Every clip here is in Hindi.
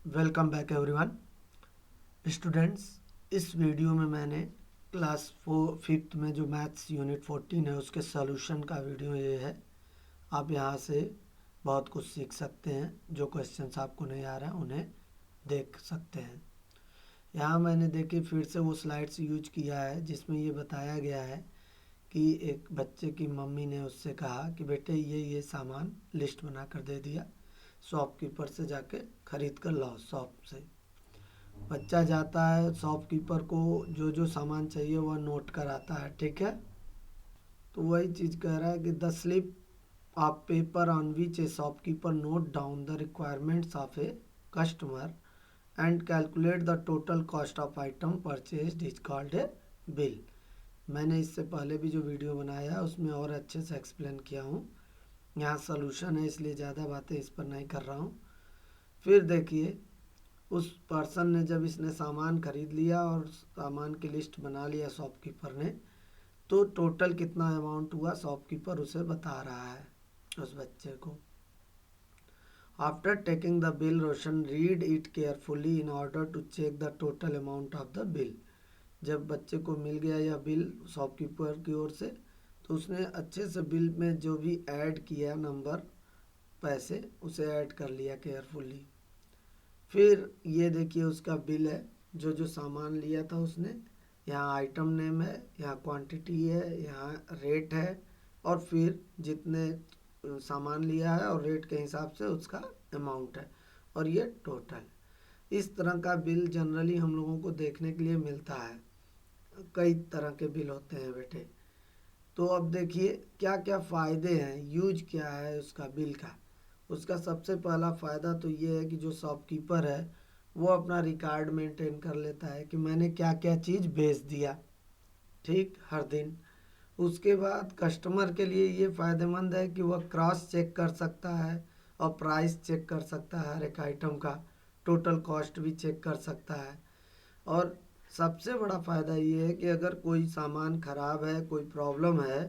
Welcome back everyone students. इस वीडियो में मैंने क्लास 5th में जो मैथ्स यूनिट 14 है उसके सॉल्यूशन का वीडियो ये है। आप यहाँ से बहुत कुछ सीख सकते हैं। जो क्वेश्चंस आपको नहीं आ रहा है उन्हें देख सकते हैं। यहाँ मैंने देखिए फिर से वो स्लाइड्स यूज किया है जिसमें ये बताया गया है कि एक बच्चे की मम्मी ने उससे कहा कि बेटे ये सामान लिस्ट बना कर दे दिया, शॉपकीपर से जाके खरीद कर लाओ शॉप से। बच्चा जाता है शॉपकीपर को जो जो सामान चाहिए वह नोट कराता है, ठीक है। तो वही चीज़ कह रहा है कि the slip of paper on which A shopkeeper note down the requirements of a customer and calculate the total cost of item purchase is called a bill. मैंने इससे पहले भी जो वीडियो बनाया है उसमें और अच्छे से एक्सप्लेन किया हूँ। यहाँ सॉल्यूशन है इसलिए ज़्यादा बातें इस पर नहीं कर रहा हूँ। फिर देखिए उस पर्सन ने जब इसने सामान खरीद लिया और सामान की लिस्ट बना लिया शॉपकीपर ने, तो टोटल कितना अमाउंट हुआ शॉपकीपर उसे बता रहा है उस बच्चे को। After taking the bill Roshan read it carefully in order to check the total amount of the bill. जब बच्चे को मिल गया यह बिल शॉपकीपर की ओर से, तो उसने अच्छे से बिल में जो भी ऐड किया नंबर पैसे उसे ऐड कर लिया केयरफुली। फिर ये देखिए उसका बिल है, जो जो सामान लिया था उसने। यहाँ आइटम नेम है, यहाँ क्वांटिटी है, यहाँ रेट है और फिर जितने सामान लिया है और रेट के हिसाब से उसका अमाउंट है और ये टोटल। इस तरह का बिल जनरली हम लोगों को देखने के लिए मिलता है। कई तरह के बिल होते हैं बेटे। तो अब देखिए क्या क्या फ़ायदे हैं, यूज क्या है उसका बिल का। उसका सबसे पहला फ़ायदा तो ये है कि जो शॉपकीपर है वो अपना रिकॉर्ड मेंटेन कर लेता है कि मैंने क्या क्या चीज़ बेच दिया, ठीक, हर दिन। उसके बाद कस्टमर के लिए ये फ़ायदेमंद है कि वह क्रॉस चेक कर सकता है और प्राइस चेक कर सकता है, हर एक आइटम का टोटल कॉस्ट भी चेक कर सकता है। और सबसे बड़ा फ़ायदा ये है कि अगर कोई सामान ख़राब है, कोई प्रॉब्लम है,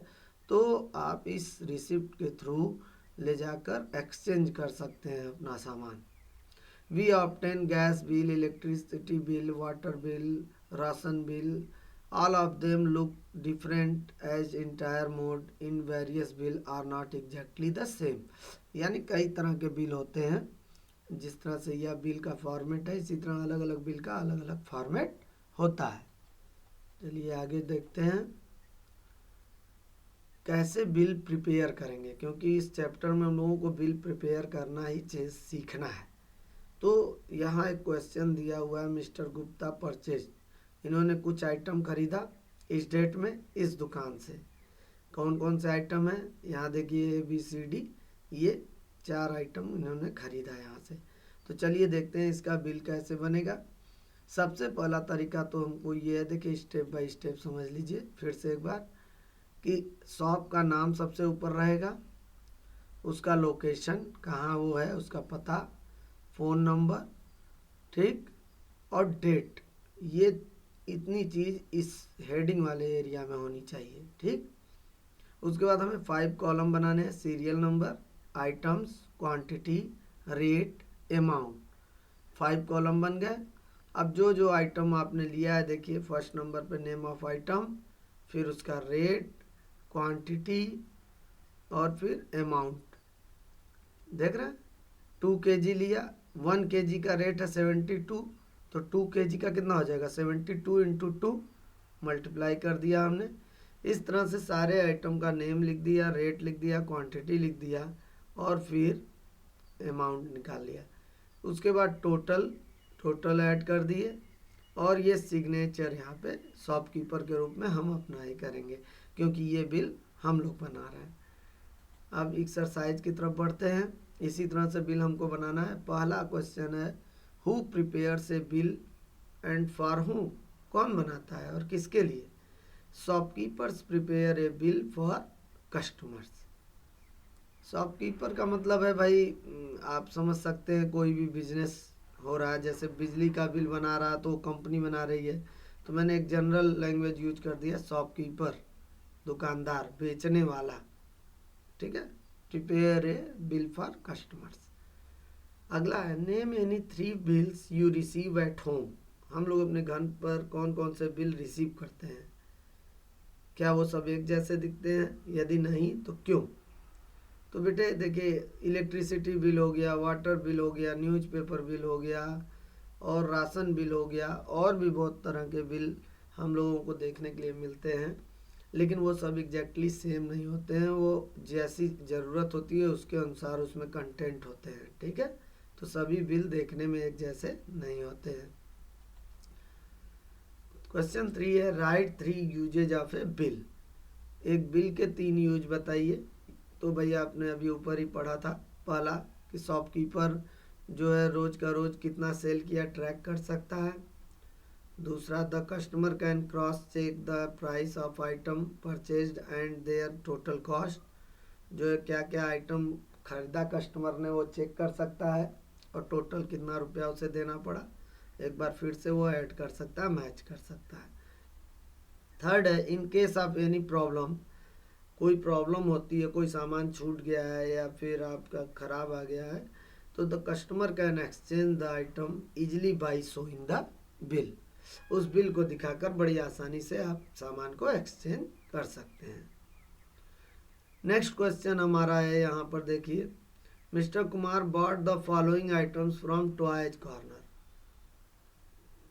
तो आप इस रिसिप्ट के थ्रू ले जाकर एक्सचेंज कर सकते हैं अपना सामान। We obtain gas bill, electricity bill, water bill, ration bill, all of them look different as entire mode in various bill are not exactly the same। यानी कई तरह के बिल होते हैं। जिस तरह से यह बिल का फॉर्मेट है इसी तरह अलग अलग बिल का अलग अलग फॉर्मेट होता है। चलिए आगे देखते हैं कैसे बिल प्रिपेयर करेंगे, क्योंकि इस चैप्टर में हम लोगों को बिल प्रिपेयर करना ही चीज़ सीखना है। तो यहाँ एक क्वेश्चन दिया हुआ है, मिस्टर गुप्ता परचेज, इन्होंने कुछ आइटम खरीदा इस डेट में इस दुकान से। कौन कौन से आइटम है यहाँ देखिए, ABCD, ये 4 आइटम इन्होंने खरीदा यहाँ से। तो चलिए देखते हैं इसका बिल कैसे बनेगा। सबसे पहला तरीका तो हमको ये है, देखिए स्टेप बाय स्टेप समझ लीजिए फिर से एक बार, कि शॉप का नाम सबसे ऊपर रहेगा, उसका लोकेशन कहाँ वो है, उसका पता, फ़ोन नंबर, ठीक, और डेट। ये इतनी चीज़ इस हेडिंग वाले एरिया में होनी चाहिए, ठीक। उसके बाद हमें 5 कॉलम बनाने हैं, serial number, items, quantity, rate, amount. 5 column बन गए। अब जो जो आइटम आपने लिया है देखिए, फर्स्ट नंबर पे नेम ऑफ आइटम, फिर उसका रेट, क्वांटिटी और फिर अमाउंट। देख रहे हैं 2 kg लिया, 1 kg का रेट है 72, तो 2 kg का कितना हो जाएगा 72 इंटू 2, मल्टीप्लाई कर दिया हमने। इस तरह से सारे आइटम का नेम लिख दिया, रेट लिख दिया, क्वांटिटी लिख दिया और फिर अमाउंट निकाल लिया। उसके बाद टोटल ऐड कर दिए और ये सिग्नेचर यहाँ पे शॉपकीपर के रूप में हम अपना ही करेंगे, क्योंकि ये बिल हम लोग बना रहे हैं। अब एक्सरसाइज की तरफ बढ़ते हैं। इसी तरह से बिल हमको बनाना है। पहला क्वेश्चन है, who prepares A bill and for who, कौन बनाता है और किसके लिए। Shopkeepers prepare a bill for customers. Shopkeeper का मतलब है भाई, आप समझ सकते हैं कोई भी बिजनेस हो रहा है, जैसे बिजली का बिल बना रहा है तो कंपनी बना रही है, तो मैंने एक जनरल लैंग्वेज यूज कर दिया, शॉपकीपर दुकानदार, बेचने वाला, ठीक है। Prepare a bill for customers. अगला है name any 3 bills you receive at home. हम लोग अपने घर पर कौन कौन से बिल रिसीव करते हैं, क्या वो सब एक जैसे दिखते हैं, यदि नहीं तो क्यों? तो बेटे देखिए, इलेक्ट्रिसिटी बिल हो गया, वाटर बिल हो गया, न्यूज़पेपर बिल हो गया, और राशन बिल हो गया, और भी बहुत तरह के बिल हम लोगों को देखने के लिए मिलते हैं, लेकिन वो सब एग्जैक्टली सेम नहीं होते हैं। वो जैसी ज़रूरत होती है उसके अनुसार उसमें कंटेंट होते हैं, ठीक है। तो सभी बिल देखने में एक जैसे नहीं होते हैं। क्वेश्चन 3 है write 3 uses of a bill. एक बिल के 3 यूज बताइए। तो भैया आपने अभी ऊपर ही पढ़ा था, पहला कि शॉपकीपर जो है रोज का रोज कितना सेल किया ट्रैक कर सकता है। दूसरा, the customer can cross check the price of item purchased and their total cost. जो है क्या क्या आइटम खरीदा कस्टमर ने वो चेक कर सकता है और टोटल कितना रुपया उसे देना पड़ा, एक बार फिर से वो ऐड कर सकता है, मैच कर सकता है। थर्ड है in case of any problem, कोई प्रॉब्लम होती है, कोई सामान छूट गया है या फिर आपका ख़राब आ गया है, तो the customer can exchange the item easily by showing the bill. उस बिल को दिखाकर बड़ी आसानी से आप सामान को एक्सचेंज कर सकते हैं। नेक्स्ट क्वेश्चन हमारा है, यहाँ पर देखिए, mister Kumar bought the following items from toys corner.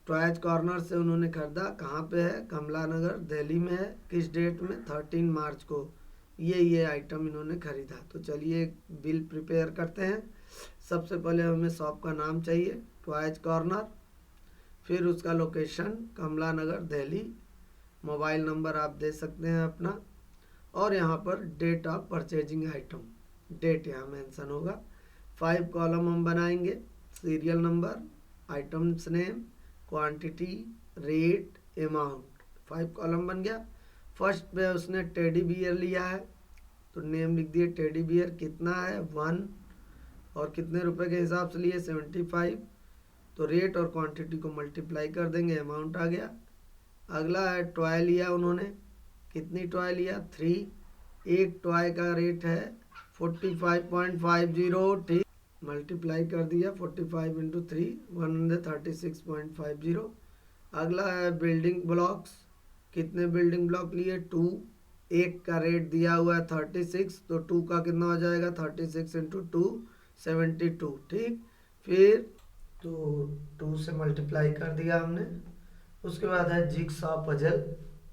Toys corner से उन्होंने खरीदा, कहाँ पे है, कमला नगर दिल्ली में है, किस डेट में, 13 मार्च को ये आइटम इन्होंने खरीदा। तो चलिए बिल प्रिपेयर करते हैं। सबसे पहले हमें शॉप का नाम चाहिए, टॉयज कॉर्नर, फिर उसका location Kamla Nagar Delhi, mobile number आप दे सकते हैं अपना, और यहाँ पर date of purchasing item, date यहाँ मेंशन होगा। 5 कॉलम हम बनाएंगे, serial number, items name, quantity, rate, amount, 5 column बन गया। फर्स्ट पे उसने टेडी बियर लिया है, तो नेम लिख दिए टेडी बियर, कितना है 1, और कितने रुपए के हिसाब से लिए 75, तो रेट और क्वांटिटी को मल्टीप्लाई कर देंगे, अमाउंट आ गया। अगला है टॉय लिया उन्होंने, कितनी टॉय लिया 3, एक टॉय का रेट है 45.50, ठीक, मल्टीप्लाई कर दिया 45 इंटू 3 136.50। अगला है बिल्डिंग ब्लॉक्स, कितने बिल्डिंग ब्लॉक लिए 2, एक का रेट दिया हुआ है 36, तो 2 का कितना हो जाएगा 36 इंटू 2 72, ठीक। फिर तो 2 से मल्टीप्लाई कर दिया हमने। उसके बाद है जिगसॉ पजल,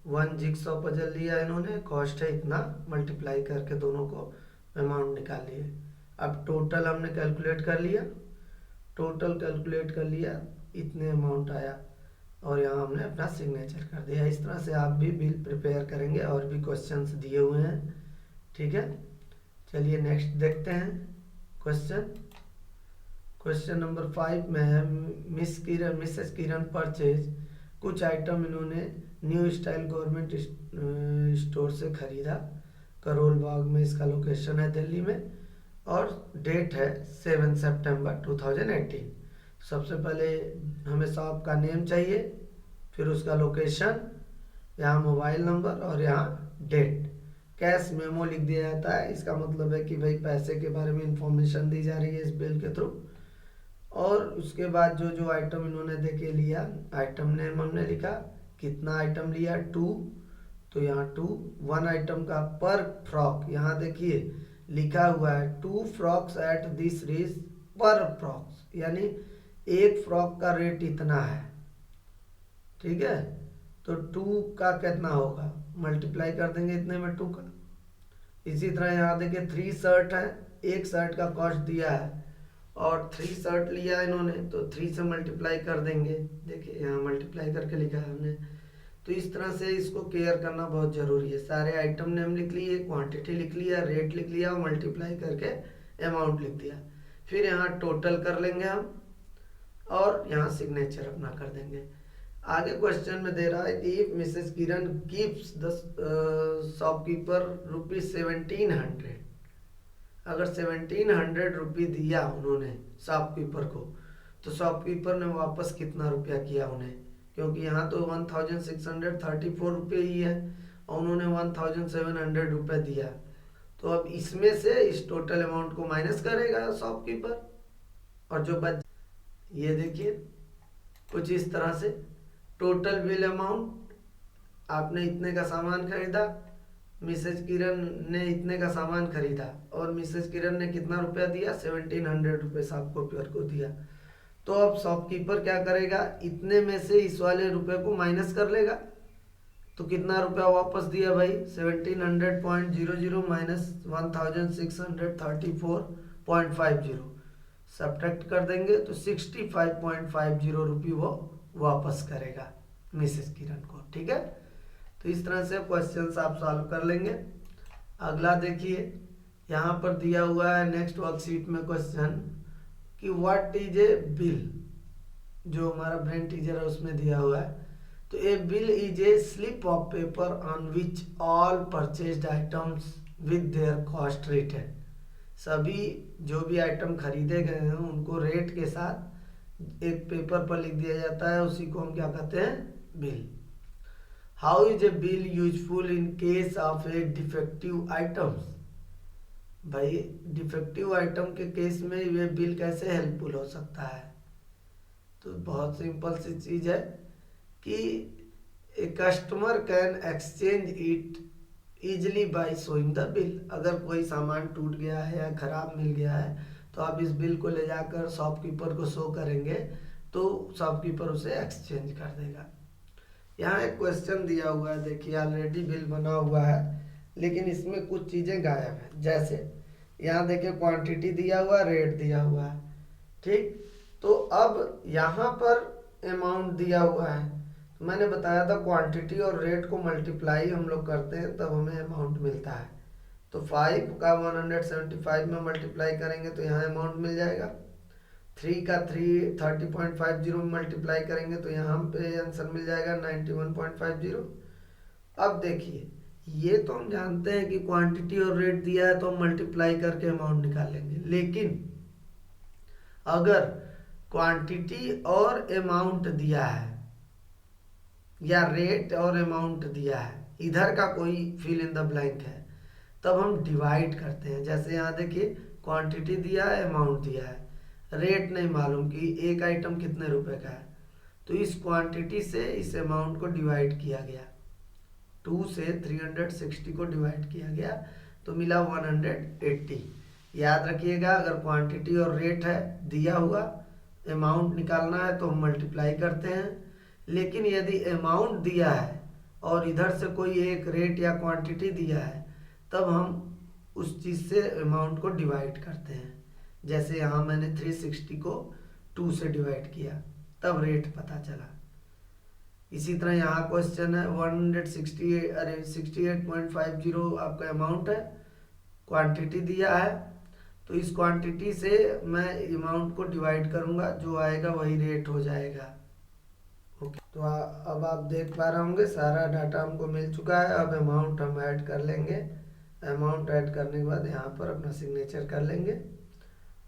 1 जिगसॉ पजल लिया इन्होंने, कॉस्ट है इतना, मल्टीप्लाई करके दोनों को अमाउंट निकाल लिए। अब टोटल हमने कैलकुलेट कर लिया, टोटल कैलकुलेट कर लिया, इतने अमाउंट आया, और यहाँ हमने अपना सिग्नेचर कर दिया। इस तरह से आप भी बिल प्रिपेयर करेंगे, और भी क्वेश्चंस दिए हुए हैं, ठीक है। चलिए नेक्स्ट देखते हैं क्वेश्चन। क्वेश्चन नंबर 5 में है मिसेस किरण परचेज, कुछ आइटम इन्होंने न्यू स्टाइल गवर्नमेंट स्टोर से खरीदा, करोल बाग में इसका लोकेशन है दिल्ली में, और डेट है 7 सितंबर 2018। सबसे पहले हमें शॉप का नेम चाहिए, फिर उसका लोकेशन, यहाँ मोबाइल नंबर, और यहाँ डेट। कैश मेमो लिख दिया जाता है, इसका मतलब है कि भाई पैसे के बारे में इंफॉर्मेशन दी जा रही है इस बिल के थ्रू। और उसके बाद जो जो आइटम इन्होंने देके लिया, आइटम नेम हमने लिखा, कितना आइटम लिया 2, तो यहाँ 2, 1 आइटम का पर फ्रॉक, यहाँ देखिए लिखा हुआ है 2 फ्रॉक्स एट दिस रेट पर फ्रॉक्स, यानी एक फ्रॉक का रेट इतना है, ठीक है। तो 2 का कितना होगा, मल्टीप्लाई कर देंगे इतने में 2 का। इसी तरह यहाँ देखिए 3 शर्ट है, एक शर्ट का कॉस्ट दिया है, और 3 शर्ट लिया इन्होंने, तो 3 से मल्टीप्लाई कर देंगे, देखिए यहाँ मल्टीप्लाई करके लिखा है हमने। तो इस तरह से इसको केयर करना बहुत ज़रूरी है। सारे आइटम नेम लिख लिए, क्वांटिटी लिख लिया, रेट लिख लिया, और मल्टीप्लाई करके अमाउंट लिख दिया। फिर यहाँ टोटल कर लेंगे हम, और यहाँ सिग्नेचर अपना कर देंगे। आगे क्वेश्चन में दे रहा है कि if Mrs Kiran gives the shopkeeper ₹1700, अगर 1700 रुपये दिया उन्होंने शॉपकीपर को, तो शॉपकीपर ने वापस कितना रुपया किया उन्हें, क्योंकि यहाँ तो 1634 रुपये ही है, और उन्होंने 1700 रुपये दिया। तो अब इसमें से इस टोटल अमाउंट को माइनस करेगा शॉपकीपर, और जो बच ये देखिए कुछ इस तरह से टोटल बिल अमाउंट, आपने इतने का सामान खरीदा, मिसेज किरण ने इतने का सामान खरीदा और मिसेज किरण ने कितना रुपया दिया, 1700 रुपये शॉपकीपर को दिया। तो अब शॉपकीपर क्या करेगा, इतने में से इस वाले रुपए को माइनस कर लेगा। तो कितना रुपया वापस दिया भाई, 1700.00 माइनस 1634.50, सब्ट्रैक्ट कर देंगे तो 65.50 रुपये वो वापस करेगा मिसेस किरण को। ठीक है, तो इस तरह से क्वेश्चन आप सॉल्व कर लेंगे। अगला देखिए, यहाँ पर दिया हुआ है नेक्स्ट वर्कशीट में क्वेश्चन कि व्हाट इज ए बिल, जो हमारा ब्रेन टीचर है उसमें दिया हुआ है। तो a bill is a slip of paper on which all purchased items with their cost written, सभी जो भी आइटम खरीदे गए हैं उनको रेट के साथ एक पेपर पर लिख दिया जाता है, उसी को हम क्या कहते हैं, bill. How is a bill useful in case of A defective items, भाई डिफेक्टिव आइटम के केस में ये बिल कैसे हेल्पफुल हो सकता है। तो बहुत सिंपल सी चीज है कि a customer can exchange it easily by showing the bill, अगर कोई सामान टूट गया है या खराब मिल गया है तो आप इस बिल को ले जाकर शॉपकीपर को शो करेंगे तो शॉपकीपर उसे एक्सचेंज कर देगा। यहाँ एक क्वेश्चन दिया हुआ है, देखिए ऑलरेडी बिल बना हुआ है लेकिन इसमें कुछ चीज़ें गायब हैं। जैसे यहाँ देखिए क्वांटिटी दिया हुआ है, रेट दिया हुआ है, ठीक। तो अब यहाँ पर अमाउंट दिया हुआ है, तो मैंने बताया था क्वांटिटी और रेट को मल्टीप्लाई हम लोग करते हैं तब हमें अमाउंट मिलता है। तो 5 का 175 में मल्टीप्लाई करेंगे तो यहाँ अमाउंट मिल जाएगा। 3 का 30.50 में मल्टीप्लाई करेंगे तो यहाँ पे आंसर मिल जाएगा 91.50। अब देखिए ये तो हम जानते हैं कि क्वांटिटी और रेट दिया है तो हम मल्टीप्लाई करके अमाउंट निकालेंगे, लेकिन अगर क्वांटिटी और अमाउंट दिया है या रेट और अमाउंट दिया है, इधर का कोई फिल इन द ब्लैंक है, तब हम डिवाइड करते हैं। जैसे यहाँ देखिए क्वांटिटी दिया है, अमाउंट दिया है, रेट नहीं मालूम कि एक आइटम कितने रुपए का है, तो इस क्वांटिटी से इस अमाउंट को डिवाइड किया गया, 2 से 360 को डिवाइड किया गया तो मिला 180। याद रखिएगा अगर क्वांटिटी और रेट है दिया हुआ, अमाउंट निकालना है तो हम मल्टीप्लाई करते हैं, लेकिन यदि अमाउंट दिया है और इधर से कोई एक रेट या क्वांटिटी दिया है तब हम उस चीज़ से अमाउंट को डिवाइड करते हैं। जैसे यहाँ मैंने 360 को 2 से डिवाइड किया तब रेट पता चला। इसी तरह यहाँ क्वेश्चन है 68.50 आपका अमाउंट है, क्वांटिटी दिया है, तो इस क्वांटिटी से मैं अमाउंट को डिवाइड करूँगा, जो आएगा वही रेट हो जाएगा। ओके, तो अब आप देख पा रहे होंगे सारा डाटा हमको मिल चुका है। अब अमाउंट हम ऐड कर लेंगे, अमाउंट ऐड करने के बाद यहाँ पर अपना सिग्नेचर कर लेंगे।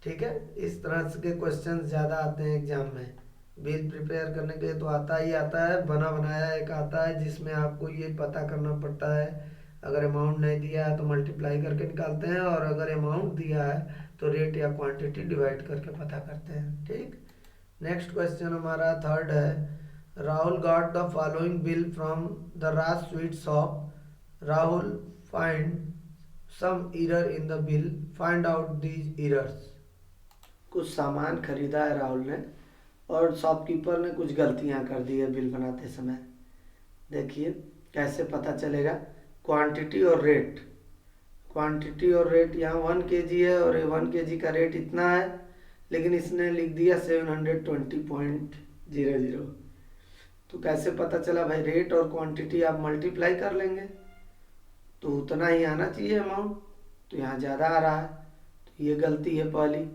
ठीक है, इस तरह के क्वेश्चन ज़्यादा आते हैं एग्जाम में। बिल प्रिपेयर करने के लिए तो आता ही आता है, बना बनाया एक आता है जिसमें आपको ये पता करना पड़ता है, अगर अमाउंट नहीं दिया है तो मल्टीप्लाई करके निकालते हैं, और अगर अमाउंट दिया है तो रेट या क्वांटिटी डिवाइड करके पता करते हैं। ठीक, नेक्स्ट क्वेश्चन हमारा थर्ड है, Rahul got the following bill from the Raj sweet shop, Rahul find some error in the bill, find out these errors. कुछ सामान खरीदा है राहुल ने और शॉपकीपर ने कुछ गलतियां कर दी है बिल बनाते समय। देखिए कैसे पता चलेगा, क्वांटिटी और रेट, क्वांटिटी और रेट यहाँ 1 kg है और 1 kg का रेट इतना है, लेकिन इसने लिख दिया 720.00। तो कैसे पता चला भाई, रेट और क्वांटिटी आप मल्टीप्लाई कर लेंगे तो उतना ही आना चाहिए अमाउंट, तो यहाँ ज़्यादा आ रहा है, तो ये गलती है पहली।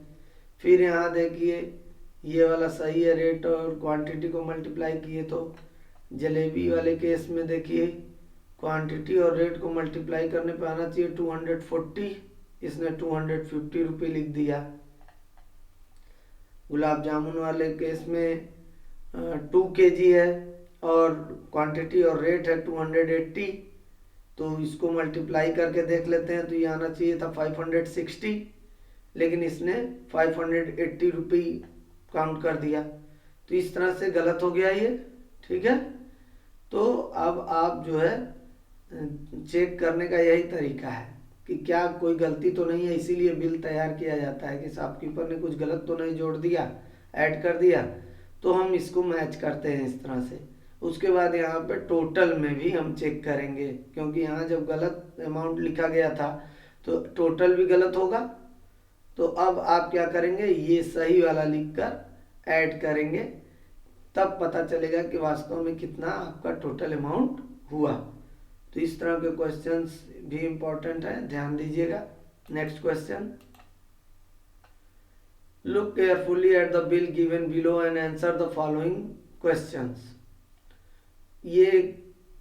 फिर यहाँ देखिए ये वाला सही है, रेट और क्वांटिटी को मल्टीप्लाई किए तो जलेबी वाले केस में देखिए क्वांटिटी और रेट को मल्टीप्लाई करने पे आना चाहिए 240, इसने 250 रुपये लिख दिया। गुलाब जामुन वाले केस में 2 kg है और क्वांटिटी और रेट है 280, तो इसको मल्टीप्लाई करके देख लेते हैं तो ये आना चाहिए था 560, लेकिन इसने 580 रुपी काउंट कर दिया, तो इस तरह से गलत हो गया ये। ठीक है, तो अब आप जो है चेक करने का यही तरीका है कि क्या कोई गलती तो नहीं है, इसीलिए बिल तैयार किया जाता है कि शॉपकीपर ने कुछ गलत तो नहीं जोड़ दिया, ऐड कर दिया। तो हम इसको मैच करते हैं इस तरह से। उसके बाद यहाँ पे टोटल में भी हम चेक करेंगे, क्योंकि यहाँ जब गलत अमाउंट लिखा गया था तो टोटल भी गलत होगा। तो अब आप क्या करेंगे, ये सही वाला लिखकर ऐड करेंगे, तब पता चलेगा कि वास्तव में कितना आपका टोटल अमाउंट हुआ। तो इस तरह के क्वेश्चंस भी इम्पोर्टेंट है, ध्यान दीजिएगा। Next question, look carefully at the bill given below and answer the following questions. ये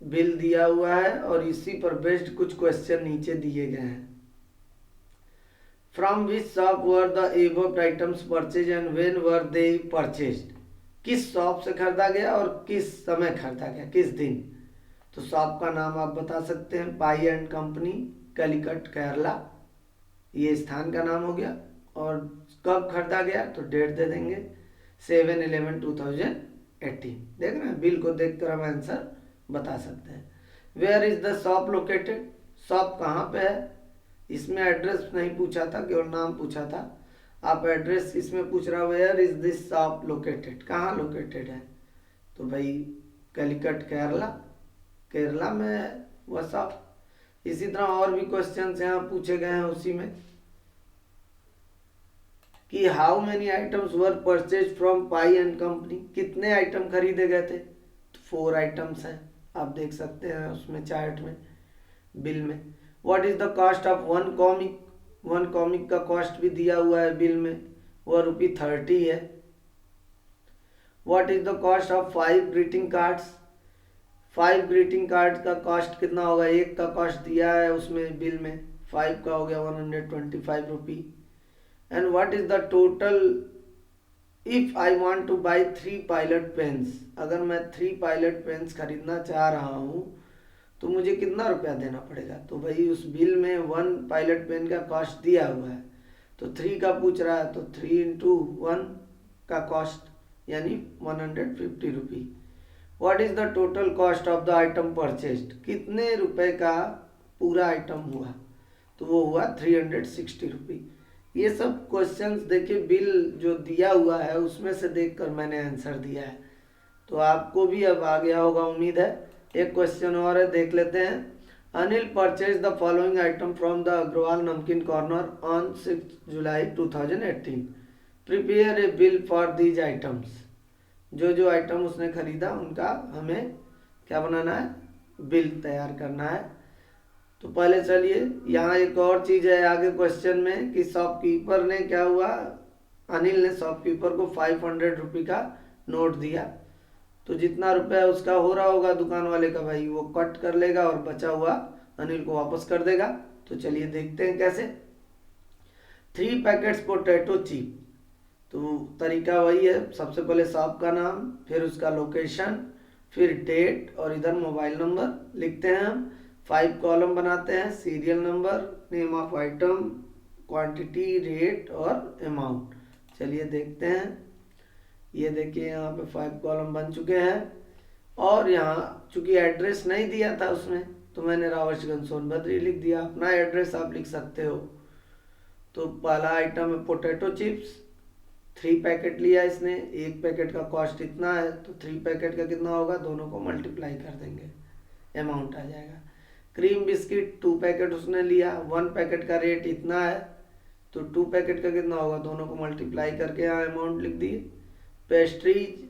बिल दिया हुआ है और इसी पर बेस्ड कुछ क्वेश्चन नीचे दिए गए हैं। From which shop were the above items purchase and when were they purchased. किस शॉप से खरीदा गया और किस समय खरीदा गया, किस दिन। तो शॉप का नाम आप बता सकते हैं, पाई एंड कंपनी, कैलिकट, केरला, ये स्थान का नाम हो गया। और कब खरीदा गया तो डेट दे देंगे 7/11/2018। देख रहे हैं, बिल को देखकर हम आंसर बता सकते हैं। Where is the shop located, shop कहाँ पे है। इसमें एड्रेस नहीं पूछा था, केवल नाम पूछा था। आप एड्रेस इसमें पूछ रहा, where is this shop located, कहाँ लोकेटेड है। तो भाई कैलिकट, केरला, केरला में है वह शॉप। इसी तरह और भी क्वेश्चंस यहाँ पूछे गए हैं उसी में कि how many items were purchase from pi and company, कितने आइटम खरीदे गए थे। तो 4 आइटम्स हैं, आप देख सकते हैं उसमें चार्ट में, बिल में। What is the cost of one comic, one comic का कॉस्ट भी दिया हुआ है बिल में, वह ₹30 है। What is the cost of 5 greeting cards, 5 greeting card का कॉस्ट कितना होगा, एक का कॉस्ट दिया है उसमें बिल में, 5 का हो गया 125 rupee. And what is the total if I want to buy 3 pilot pens, अगर मैं 3 पायलट पेन्स खरीदना चाह रहा हूँ तो मुझे कितना रुपया देना पड़ेगा। तो भाई उस बिल में 1 पायलट पेन का कॉस्ट दिया हुआ है, तो 3 का पूछ रहा है, तो 3 × 1 का कॉस्ट यानी 150 rupee. What is the total cost of the item purchased, कितने रुपए का पूरा आइटम हुआ, तो वो हुआ 360 रुपी। ये सब क्वेश्चंस देखिए, बिल जो दिया हुआ है उसमें से देखकर मैंने आंसर दिया है, तो आपको भी अब आ गया होगा उम्मीद है। एक क्वेश्चन और है, देख लेते हैं। Anil purchased the following item from the Agarwal Namkeen corner on 6 July 2018। Prepare a bill for these items. जो जो आइटम उसने खरीदा उनका हमें क्या बनाना है, बिल तैयार करना है। तो पहले चलिए, यहाँ एक और चीज़ है आगे क्वेश्चन में कि शॉपकीपर ने क्या हुआ, अनिल ने शॉपकीपर को 500 रुपये का नोट दिया, तो जितना रुपया उसका हो रहा होगा दुकान वाले का, भाई वो कट कर लेगा और बचा हुआ अनिल को वापस कर देगा। तो चलिए देखते हैं कैसे। 3 पैकेट्स पोटैटो चिप, तो तरीका वही है, सबसे पहले शॉप का नाम, फिर उसका लोकेशन, फिर डेट और इधर मोबाइल नंबर लिखते हैं हम। 5 कॉलम बनाते हैं, serial number, name of item, quantity, rate और अमाउंट। चलिए देखते हैं। ये देखिए यहाँ पे 5 कॉलम बन चुके हैं। और यहाँ चूंकि एड्रेस नहीं दिया था उसमें, तो मैंने रावशगंज सोनभद्र लिख दिया, अपना एड्रेस आप लिख सकते हो। तो पहला आइटम है पोटैटो चिप्स, 3 पैकेट लिया इसने, 1 पैकेट का कॉस्ट इतना है, तो 3 पैकेट का कितना होगा, दोनों को मल्टीप्लाई कर देंगे, अमाउंट आ जाएगा। क्रीम बिस्किट 2 पैकेट उसने लिया, 1 पैकेट का रेट इतना है, तो 2 पैकेट का कितना होगा, दोनों को मल्टीप्लाई करके यहाँ अमाउंट लिख दिए। पेस्ट्रीज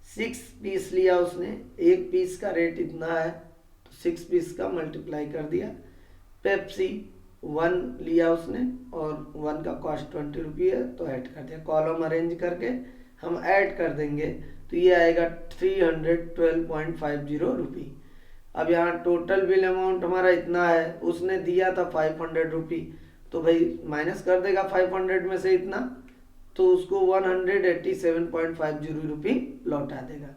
6 पीस लिया उसने, 1 पीस का रेट इतना है, तो 6 पीस का मल्टीप्लाई कर दिया। पेप्सी 1 लिया उसने और 1 का कॉस्ट 20 रुपये है, तो ऐड कर दिया। कॉलम अरेंज करके हम ऐड कर देंगे, तो ये आएगा 312.50 रुपये। अब यहाँ टोटल बिल अमाउंट हमारा इतना है, उसने दिया था 500 रुपी, तो भाई माइनस कर देगा 500 में से इतना, तो उसको 187.50 रुपी लौटा देगा।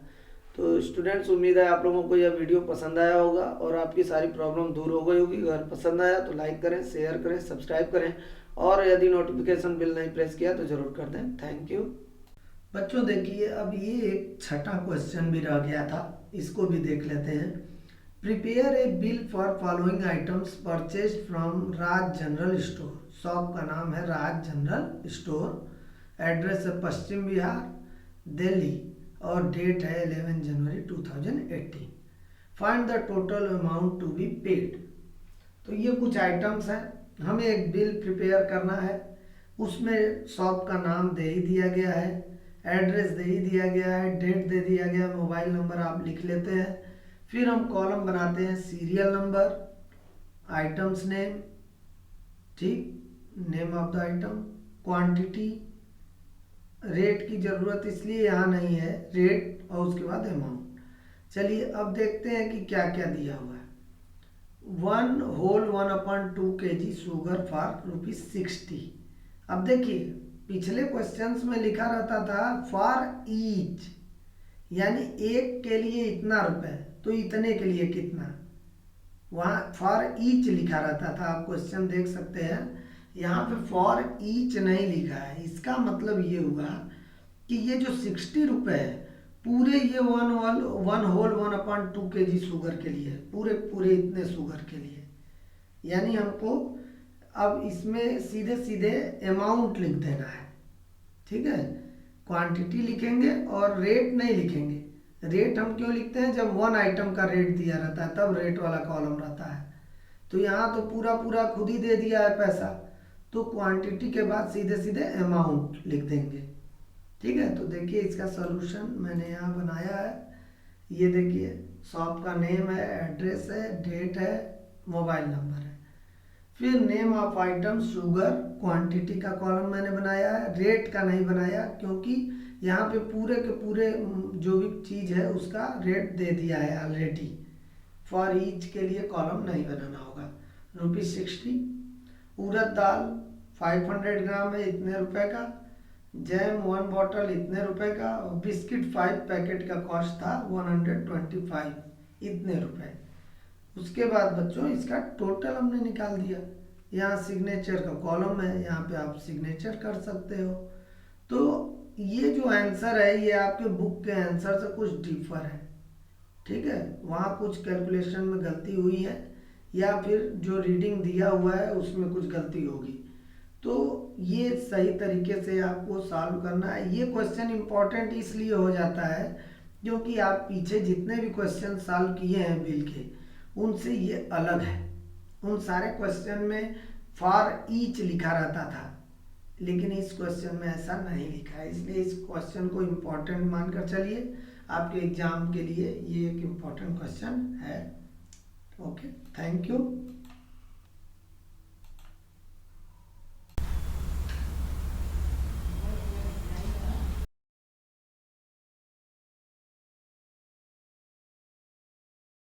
तो स्टूडेंट्स, उम्मीद है आप लोगों को यह वीडियो पसंद आया होगा और आपकी सारी प्रॉब्लम दूर हो गई होगी। अगर पसंद आया तो लाइक करें, शेयर करें, सब्सक्राइब करें और यदि नोटिफिकेशन बिल नहीं प्रेस किया तो ज़रूर कर दें। Thank you. बच्चों देखिए, अब ये एक छठा क्वेश्चन भी रह गया था, इसको भी देख लेते हैं। Prepare a bill for following items purchase from Raj general store. Shop का नाम है राज जनरल स्टोर। एड्रेस है पश्चिम बिहार, दिल्ली, और डेट है 11 जनवरी 2018। Find the total amount to be paid. तो ये कुछ आइटम्स हैं, हमें एक बिल प्रिपेयर करना है। उसमें शॉप का नाम दे ही दिया गया है, एड्रेस दे ही दिया गया है, डेट दे दिया गया है, मोबाइल नंबर आप लिख लेते हैं। फिर हम कॉलम बनाते हैं, सीरियल नंबर, आइटम्स नेम, ठीक, name of the item, quantity, rate की ज़रूरत इसलिए यहाँ नहीं है, रेट, और उसके बाद अमाउंट। चलिए अब देखते हैं कि क्या क्या दिया हुआ है। 1/2 kg शुगर फॉर ₹60। अब देखिए, पिछले क्वेश्चंस में लिखा रहता था फॉर ईच, यानी एक के लिए इतना रुपए, तो इतने के लिए कितना, वहाँ फॉर ईच लिखा रहता था। आप क्वेश्चन देख सकते हैं, यहाँ पे फॉर ईच नहीं लिखा है। इसका मतलब ये हुआ कि ये जो 60 रुपये है, पूरे ये 1/2 kg शुगर के लिए, पूरे पूरे इतने शुगर के लिए। यानी हमको अब इसमें सीधे सीधे अमाउंट लिख देना है, ठीक है। क्वांटिटी लिखेंगे और रेट नहीं लिखेंगे। रेट हम क्यों लिखते हैं, जब वन आइटम का रेट दिया रहता है तब रेट वाला कॉलम रहता है। तो यहाँ तो पूरा पूरा खुद ही दे दिया है पैसा, तो क्वांटिटी के बाद सीधे सीधे अमाउंट लिख देंगे, ठीक है। तो देखिए इसका सॉल्यूशन मैंने यहाँ बनाया है। ये देखिए, शॉप का नेम है, एड्रेस है, डेट है, मोबाइल नंबर है। फिर name of item sugar, quantity का कॉलम मैंने बनाया है, रेट का नहीं बनाया क्योंकि यहाँ पे पूरे के पूरे जो भी चीज़ है उसका रेट दे दिया है ऑलरेडी। फॉर ईच के लिए कॉलम नहीं बनाना होगा। ₹60। उड़द दाल 500 ग्राम है, इतने रुपए का। जैम 1 बॉटल इतने रुपए का। और बिस्किट 5 पैकेट का कॉस्ट था 125, इतने रुपए। उसके बाद बच्चों इसका टोटल हमने निकाल दिया। यहाँ सिग्नेचर का कॉलम है, यहाँ पे आप सिग्नेचर कर सकते हो। तो ये जो आंसर है ये आपके बुक के आंसर से कुछ डिफर है, ठीक है। वहाँ कुछ कैलकुलेशन में गलती हुई है, या फिर जो रीडिंग दिया हुआ है उसमें कुछ गलती होगी। तो ये सही तरीके से आपको सॉल्व करना है। ये क्वेश्चन इम्पॉर्टेंट इसलिए हो जाता है क्योंकि आप पीछे जितने भी क्वेश्चन सॉल्व किए हैं बिल के, उनसे ये अलग है। उन सारे क्वेश्चन में फॉर ईच लिखा रहता था, लेकिन इस क्वेश्चन में ऐसा नहीं लिखा है। इसलिए इस क्वेश्चन को इम्पोर्टेंट मानकर चलिए, आपके एग्जाम के लिए ये एक इम्पोर्टेंट क्वेश्चन है। Okay, thank you.